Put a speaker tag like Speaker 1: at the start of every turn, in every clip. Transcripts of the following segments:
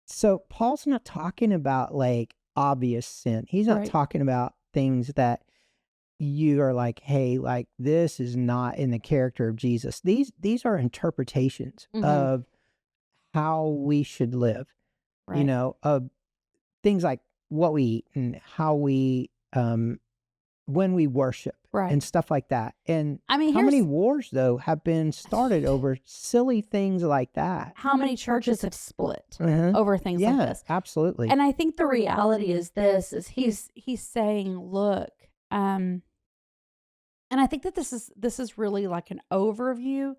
Speaker 1: So Paul's not talking about like obvious sin. He's not
Speaker 2: Right.
Speaker 1: talking about things that you are like, hey, like this is not in the character of Jesus. These are interpretations
Speaker 2: Mhm.
Speaker 1: of how we should live,
Speaker 2: Right.
Speaker 1: of things like what we eat and how we when we worship
Speaker 2: Right.
Speaker 1: and stuff like that. And
Speaker 2: I mean,
Speaker 1: how many
Speaker 2: here's
Speaker 1: wars though have been started over silly things like that?
Speaker 2: how many churches have split
Speaker 1: Uh-huh.
Speaker 2: over things like
Speaker 1: Yeah,
Speaker 2: this.
Speaker 1: absolutely.
Speaker 2: And I think the reality is this is he's saying, look, and I think that this is really like an overview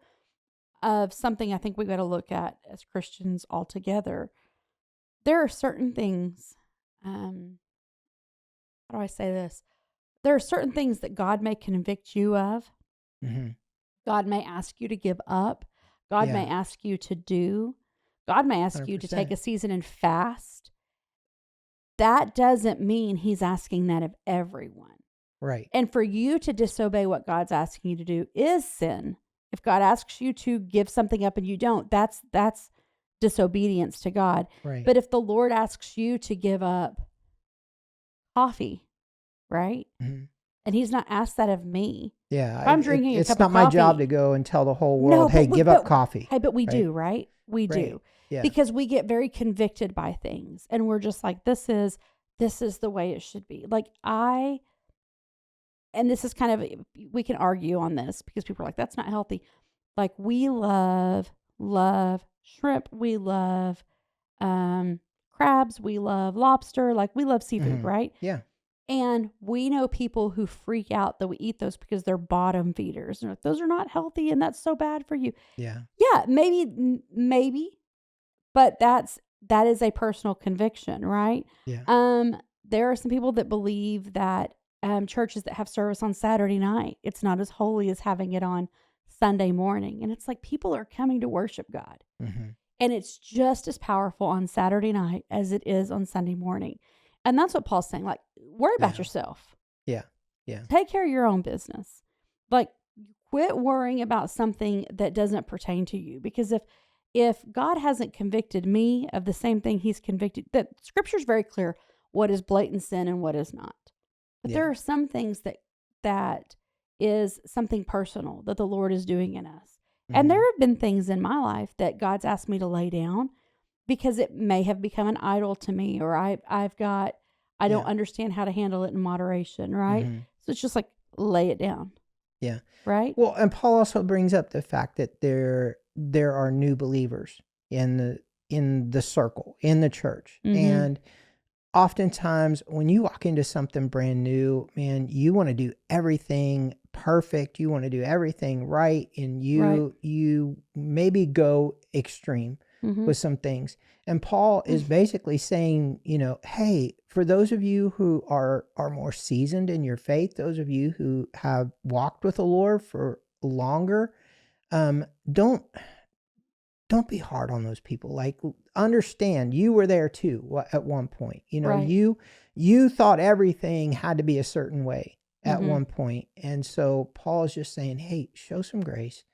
Speaker 2: of something I think we got to look at as Christians altogether. There are certain things, how do I say this? There are certain things that God may convict you of.
Speaker 1: Hmm.
Speaker 2: God may ask you to give up. God
Speaker 1: Yeah,
Speaker 2: may ask you to do. God may ask you to take
Speaker 1: 100%.
Speaker 2: a season and fast. That doesn't mean he's asking that of everyone.
Speaker 1: Right.
Speaker 2: And for you to disobey what God's asking you to do is sin. If God asks you to give something up and you don't, that's disobedience to God.
Speaker 1: Right.
Speaker 2: But if the Lord asks you to give up coffee, right?
Speaker 1: Mhm.
Speaker 2: And he's not asked that of me.
Speaker 1: Yeah,
Speaker 2: If I'm drinking a
Speaker 1: it's
Speaker 2: cup of
Speaker 1: not my job
Speaker 2: coffee,
Speaker 1: to go and tell the whole
Speaker 2: no,
Speaker 1: world, "Hey, give up coffee."
Speaker 2: hey, but we
Speaker 1: Right?
Speaker 2: do, right? We
Speaker 1: Right.
Speaker 2: do.
Speaker 1: Yeah.
Speaker 2: Because we get very convicted by things and we're just like, this is the way it should be. And this is kind of, we can argue on this because people are like, that's not healthy. Like we love shrimp. We love crabs. We love lobster. Like we love seafood,
Speaker 1: Mhm.
Speaker 2: right?
Speaker 1: Yeah.
Speaker 2: And we know people who freak out that we eat those because they're bottom feeders. They're like, those are not healthy and that's so bad for you.
Speaker 1: Yeah.
Speaker 2: Yeah, maybe, but that is a personal conviction, right?
Speaker 1: Yeah.
Speaker 2: There are some people that believe that churches that have service on Saturday night, it's not as holy as having it on Sunday morning. And it's like people are coming to worship God.
Speaker 1: Mhm.
Speaker 2: And it's just as powerful on Saturday night as it is on Sunday morning. And that's what Paul's saying. Like, worry about
Speaker 1: Yeah.
Speaker 2: yourself.
Speaker 1: Yeah. Yeah.
Speaker 2: Take care of your own business. Like, quit worrying about something that doesn't pertain to you. Because if God hasn't convicted me of the same thing he's convicted, that scripture's very clear what is blatant sin and what is not. But there
Speaker 1: Yeah.
Speaker 2: are some things that is something personal that the Lord is doing in us. And there
Speaker 1: Mhm.
Speaker 2: have been things in my life that God's asked me to lay down because it may have become an idol to me, or I don't
Speaker 1: Yeah.
Speaker 2: understand how to handle it in moderation, right?
Speaker 1: Mhm.
Speaker 2: So it's just like lay it down,
Speaker 1: Yeah.
Speaker 2: right?
Speaker 1: Well, and Paul also brings up the fact that there are new believers in the circle, in the church.
Speaker 2: Mm-hmm.
Speaker 1: And oftentimes when you walk into something brand new, man, you want to do everything perfect. You want to do everything right. And
Speaker 2: Right.
Speaker 1: you maybe go extreme
Speaker 2: Mm-hmm.
Speaker 1: with some things. And Paul is basically saying, hey, for those of you who are more seasoned in your faith, those of you who have walked with the Lord for longer, um, don't don't be hard on those people. Like, understand you were there too at one point.
Speaker 2: Right.
Speaker 1: You thought everything had to be a certain way at
Speaker 2: Mm-hmm.
Speaker 1: one point. And so Paul is just saying, hey, show some grace.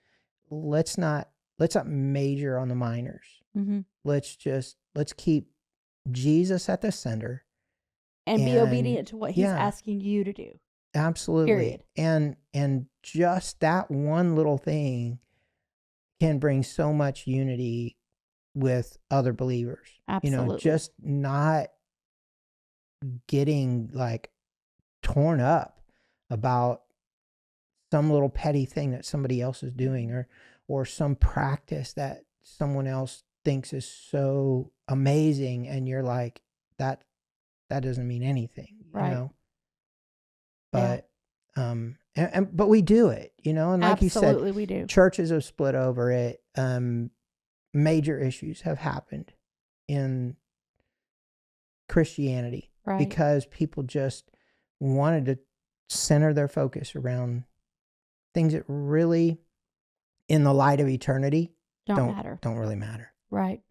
Speaker 1: Let's not major on the minors.
Speaker 2: Mm-hmm.
Speaker 1: Let's keep Jesus at the center.
Speaker 2: And be
Speaker 1: And
Speaker 2: obedient to what he's
Speaker 1: yeah,
Speaker 2: asking you to do.
Speaker 1: absolutely.
Speaker 2: Period.
Speaker 1: And just that one little thing can bring so much unity with other believers.
Speaker 2: Absolutely.
Speaker 1: Just not getting like torn up about some little petty thing that somebody else is doing, or some practice that someone else thinks is so amazing, and you're like, that doesn't mean anything,
Speaker 2: Right. Yeah.
Speaker 1: but but we do it, and like you said,
Speaker 2: Absolutely, we do.
Speaker 1: churches have split over it. Major issues have happened in Christianity
Speaker 2: Right.
Speaker 1: because people just wanted to center their focus around things that really, in the light of eternity,
Speaker 2: Don't
Speaker 1: don't
Speaker 2: matter.
Speaker 1: don't really matter.
Speaker 2: Right.